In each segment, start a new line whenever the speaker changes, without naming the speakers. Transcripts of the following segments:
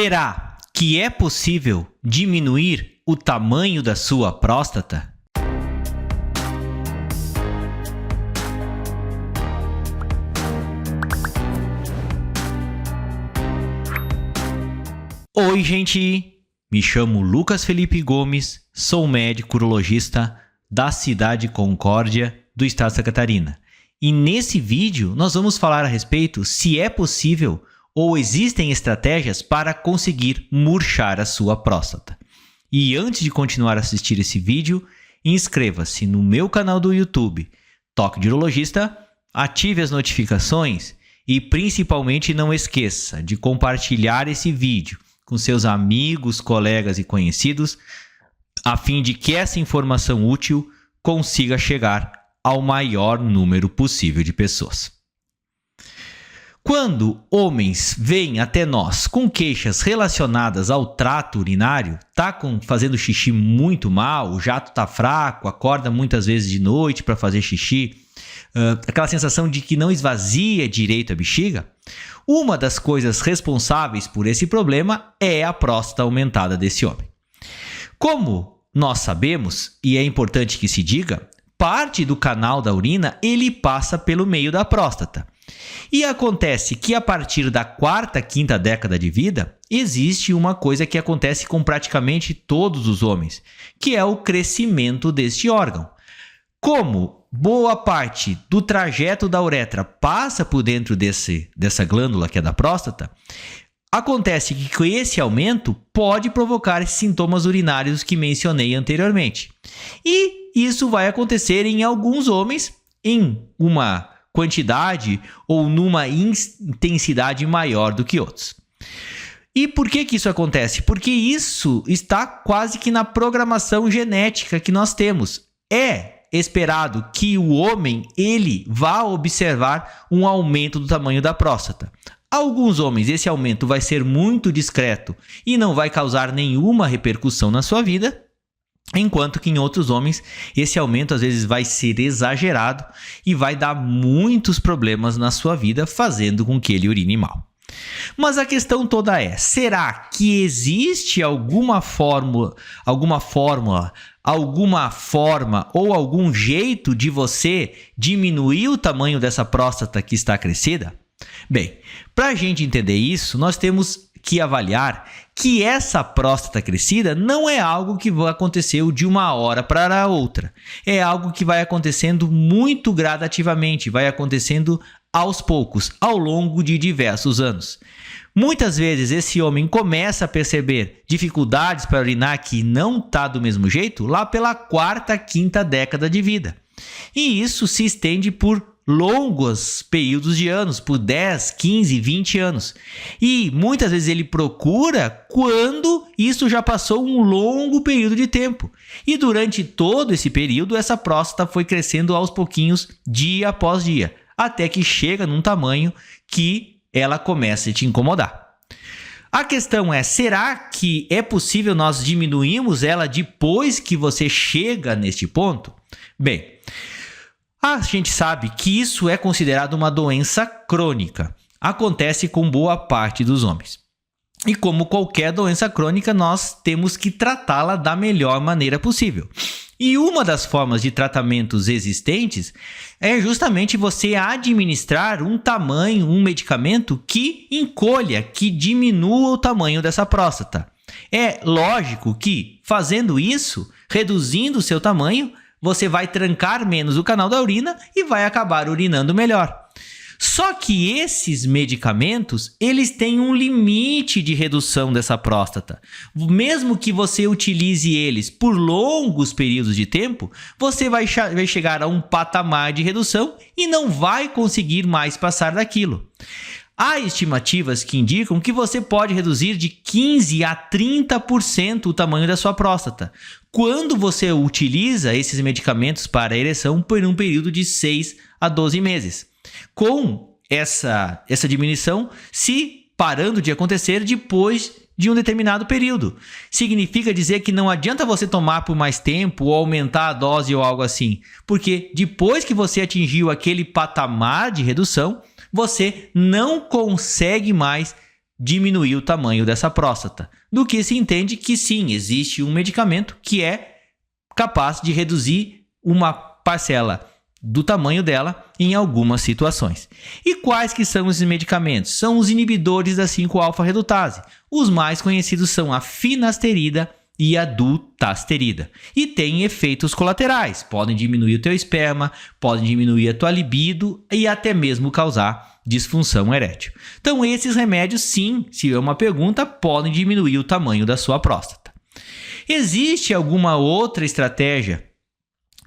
Será que é possível diminuir o tamanho da sua próstata? Oi, gente! Me chamo Lucas Felipe Gomes, sou médico urologista da cidade de Concórdia, do estado de Santa Catarina. E nesse vídeo nós vamos falar a respeito se é possível ou existem estratégias para conseguir murchar a sua próstata. E antes de continuar a assistir esse vídeo, inscreva-se no meu canal do YouTube, Toque de Urologista, ative as notificações e principalmente não esqueça de compartilhar esse vídeo com seus amigos, colegas e conhecidos, a fim de que essa informação útil consiga chegar ao maior número possível de pessoas. Quando homens vêm até nós com queixas relacionadas ao trato urinário, fazendo xixi muito mal, o jato tá fraco, acorda muitas vezes de noite para fazer xixi, aquela sensação de que não esvazia direito a bexiga, uma das coisas responsáveis por esse problema é a próstata aumentada desse homem. Como nós sabemos, e é importante que se diga, parte do canal da urina ele passa pelo meio da próstata. E acontece que a partir da quarta, quinta década de vida, existe uma coisa que acontece com praticamente todos os homens, que é o crescimento deste órgão. Como boa parte do trajeto da uretra passa por dentro dessa glândula que é da próstata, acontece que com esse aumento pode provocar esses sintomas urinários que mencionei anteriormente. E isso vai acontecer em alguns homens em uma quantidade ou numa intensidade maior do que outros. E por que isso acontece? Porque isso está quase que na programação genética que nós temos. É esperado que o homem ele vá observar um aumento do tamanho da próstata. Alguns homens esse aumento vai ser muito discreto e não vai causar nenhuma repercussão na sua vida, enquanto que em outros homens esse aumento às vezes vai ser exagerado e vai dar muitos problemas na sua vida, fazendo com que ele urine mal. Mas a questão toda é, será que existe alguma forma ou algum jeito de você diminuir o tamanho dessa próstata que está crescida? Bem, para a gente entender isso, nós temos que avaliar que essa próstata crescida não é algo que aconteceu de uma hora para a outra. É algo que vai acontecendo muito gradativamente, vai acontecendo aos poucos, ao longo de diversos anos. Muitas vezes esse homem começa a perceber dificuldades para urinar que não está do mesmo jeito lá pela quarta, quinta década de vida. E isso se estende por longos períodos de anos, por 10, 15, 20 anos. E muitas vezes ele procura quando isso já passou um longo período de tempo. E durante todo esse período, essa próstata foi crescendo aos pouquinhos, dia após dia, até que chega num tamanho que ela começa a te incomodar. A questão é, será que é possível nós diminuirmos ela depois que você chega neste ponto? Bem, a gente sabe que isso é considerado uma doença crônica. Acontece com boa parte dos homens. E como qualquer doença crônica, nós temos que tratá-la da melhor maneira possível. E uma das formas de tratamentos existentes é justamente você administrar um medicamento que encolha, que diminua o tamanho dessa próstata. É lógico que, fazendo isso, reduzindo o seu tamanho, você vai trancar menos o canal da urina e vai acabar urinando melhor. Só que esses medicamentos, eles têm um limite de redução dessa próstata. Mesmo que você utilize eles por longos períodos de tempo, você vai chegar a um patamar de redução e não vai conseguir mais passar daquilo. Há estimativas que indicam que você pode reduzir de 15% a 30% o tamanho da sua próstata, quando você utiliza esses medicamentos para a ereção por um período de 6 a 12 meses. Com essa diminuição se parando de acontecer depois de um determinado período. Significa dizer que não adianta você tomar por mais tempo ou aumentar a dose ou algo assim, porque depois que você atingiu aquele patamar de redução, você não consegue mais diminuir o tamanho dessa próstata, do que se entende que sim, existe um medicamento que é capaz de reduzir uma parcela do tamanho dela em algumas situações. E quais que são esses medicamentos? São os inibidores da 5-alfa-redutase. Os mais conhecidos são a finasterida e a dutasterida. E têm efeitos colaterais. Podem diminuir o teu esperma, podem diminuir a tua libido e até mesmo causar disfunção erétil. Então esses remédios, sim, se é uma pergunta, podem diminuir o tamanho da sua próstata. Existe alguma outra estratégia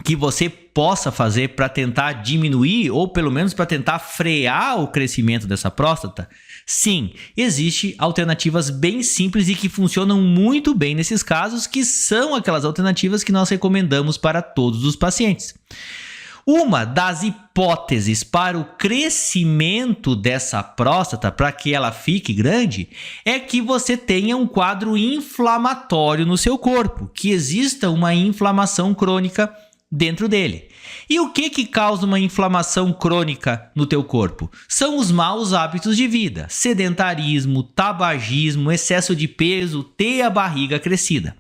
que você possa fazer para tentar diminuir ou pelo menos para tentar frear o crescimento dessa próstata? Sim, existem alternativas bem simples e que funcionam muito bem nesses casos, que são aquelas alternativas que nós recomendamos para todos os pacientes. Uma das hipóteses para o crescimento dessa próstata, para que ela fique grande, é que você tenha um quadro inflamatório no seu corpo, que exista uma inflamação crônica dentro dele. E o que causa uma inflamação crônica no teu corpo? São os maus hábitos de vida, sedentarismo, tabagismo, excesso de peso, ter a barriga crescida.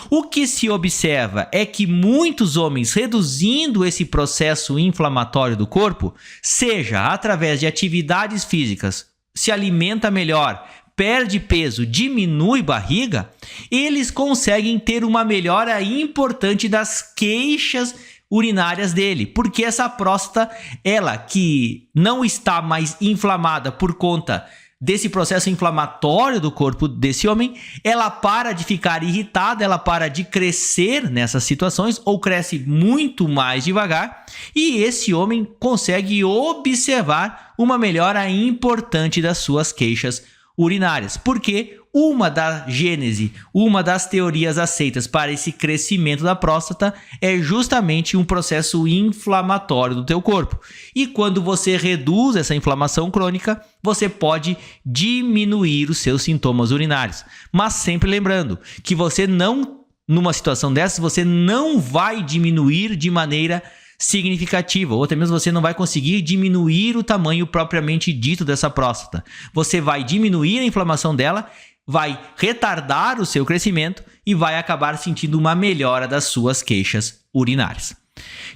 O que se observa é que muitos homens, reduzindo esse processo inflamatório do corpo, seja através de atividades físicas, se alimenta melhor, perde peso, diminui barriga, eles conseguem ter uma melhora importante das queixas urinárias dele, porque essa próstata, ela que não está mais inflamada por conta desse processo inflamatório do corpo desse homem, ela para de ficar irritada, ela para de crescer nessas situações ou cresce muito mais devagar, e esse homem consegue observar uma melhora importante das suas queixas urinárias, porque uma das teorias aceitas para esse crescimento da próstata é justamente um processo inflamatório do teu corpo. E quando você reduz essa inflamação crônica, você pode diminuir os seus sintomas urinários. Mas sempre lembrando que você não, numa situação dessa, você não vai diminuir de maneira significativa, ou até mesmo você não vai conseguir diminuir o tamanho propriamente dito dessa próstata. Você vai diminuir a inflamação dela, vai retardar o seu crescimento e vai acabar sentindo uma melhora das suas queixas urinárias.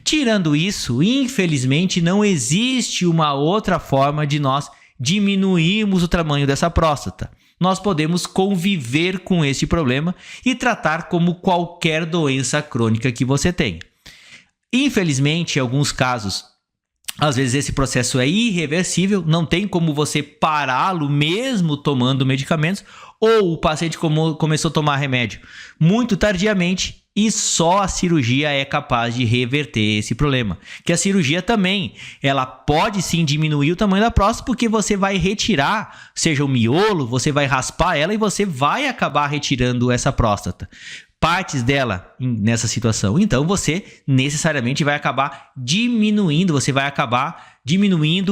Tirando isso, infelizmente não existe uma outra forma de nós diminuirmos o tamanho dessa próstata. Nós podemos conviver com esse problema e tratar como qualquer doença crônica que você tenha. Infelizmente, em alguns casos, às vezes esse processo é irreversível, não tem como você pará-lo mesmo tomando medicamentos, ou o paciente começou a tomar remédio muito tardiamente e só a cirurgia é capaz de reverter esse problema. Que a cirurgia também, ela pode sim diminuir o tamanho da próstata, porque você vai retirar, seja o miolo, você vai raspar ela e você vai acabar retirando essa próstata. Partes dela nessa situação. Então, você necessariamente vai acabar diminuindo,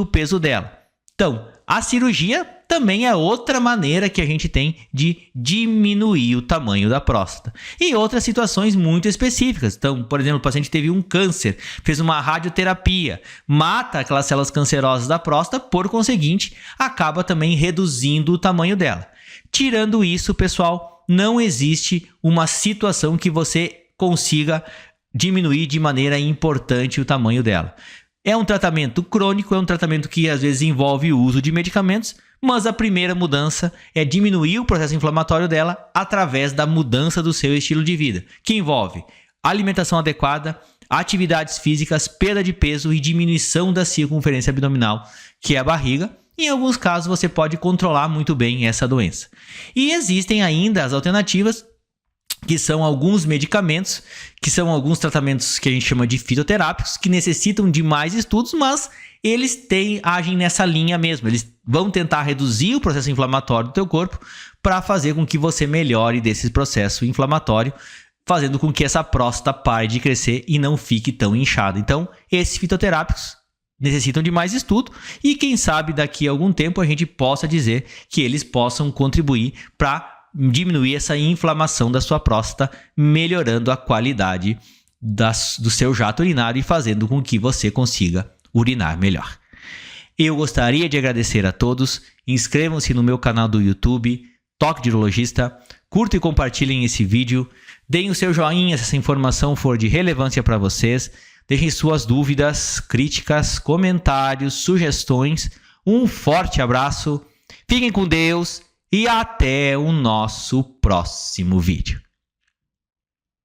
o peso dela. Então, a cirurgia também é outra maneira que a gente tem de diminuir o tamanho da próstata. E outras situações muito específicas. Então, por exemplo, o paciente teve um câncer, fez uma radioterapia, mata aquelas células cancerosas da próstata, por conseguinte, acaba também reduzindo o tamanho dela. Tirando isso, pessoal, não existe uma situação que você consiga diminuir de maneira importante o tamanho dela. É um tratamento crônico, é um tratamento que às vezes envolve o uso de medicamentos, mas a primeira mudança é diminuir o processo inflamatório dela através da mudança do seu estilo de vida, que envolve alimentação adequada, atividades físicas, perda de peso e diminuição da circunferência abdominal, que é a barriga. Em alguns casos, você pode controlar muito bem essa doença. E existem ainda as alternativas, que são alguns medicamentos, que são alguns tratamentos que a gente chama de fitoterápicos, que necessitam de mais estudos, mas eles agem nessa linha mesmo. Eles vão tentar reduzir o processo inflamatório do teu corpo para fazer com que você melhore desse processo inflamatório, fazendo com que essa próstata pare de crescer e não fique tão inchada. Então, esses fitoterápicos necessitam de mais estudo e quem sabe daqui a algum tempo a gente possa dizer que eles possam contribuir para diminuir essa inflamação da sua próstata, melhorando a qualidade do seu jato urinário e fazendo com que você consiga urinar melhor. Eu gostaria de agradecer a todos. Inscrevam-se no meu canal do YouTube, Toque de Urologista. Curtam e compartilhem esse vídeo. Deem o seu joinha se essa informação for de relevância para vocês. Deixem suas dúvidas, críticas, comentários, sugestões. Um forte abraço. Fiquem com Deus e até o nosso próximo vídeo.